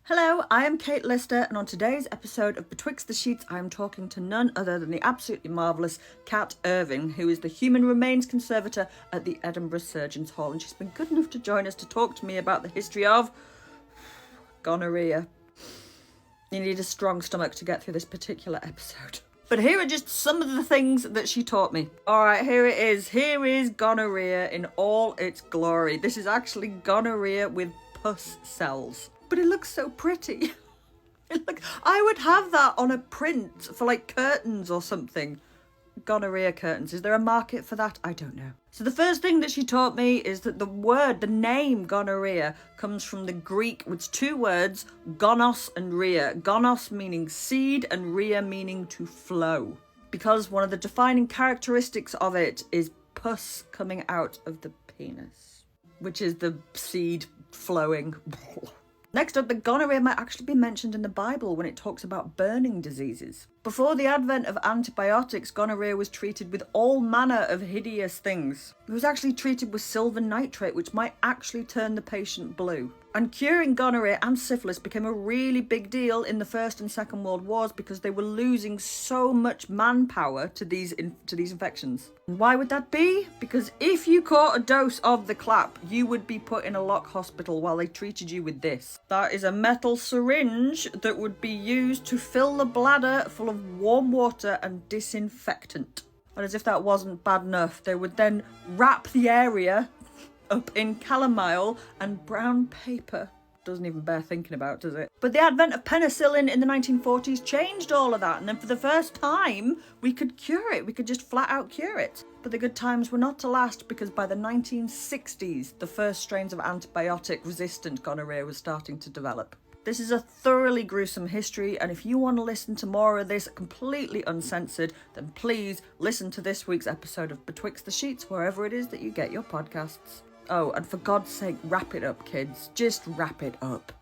Hello, I am Kate Lister, and on today's episode of Betwixt the Sheets, I am talking to none other than the absolutely marvellous Kat Irving, who is the Human Remains Conservator at the Edinburgh Surgeons' Hall, and she's been good enough to join us to talk to me about the history of gonorrhea. You need a strong stomach to get through this particular episode. But here are just some of the things that she taught me. Alright, here it is. Here is gonorrhea in all its glory. This is actually gonorrhea with pus cells. But it looks so pretty. I would have that on a print for like curtains or something. Gonorrhea curtains. Is there a market for that? I don't know. So the first thing that she taught me is that the name gonorrhea comes from the Greek, it's two words, gonos and rhea. Gonos meaning seed and rhea meaning to flow. Because one of the defining characteristics of it is pus coming out of the penis, which is the seed flowing. Next up, the gonorrhea might actually be mentioned in the Bible when it talks about burning diseases. Before the advent of antibiotics, gonorrhea was treated with all manner of hideous things. It was actually treated with silver nitrate, which might actually turn the patient blue. And curing gonorrhea and syphilis became a really big deal in the First and Second World Wars because they were losing so much manpower to these infections. And why would that be? Because if you caught a dose of the clap, you would be put in a lock hospital while they treated you with this. That is a metal syringe that would be used to fill the bladder full of warm water and disinfectant. And as if that wasn't bad enough, they would then wrap the area up in chamomile and brown paper. Doesn't even bear thinking about, does it? But the advent of penicillin in the 1940s changed all of that, and then for the first time we could cure it. We could just flat out cure it. But the good times were not to last, because by the 1960s the first strains of antibiotic resistant gonorrhea was starting to develop. This is a thoroughly gruesome history, and if you want to listen to more of this completely uncensored, then please listen to this week's episode of Betwixt the Sheets, wherever it is that you get your podcasts. Oh, and for God's sake, wrap it up, kids. Just wrap it up.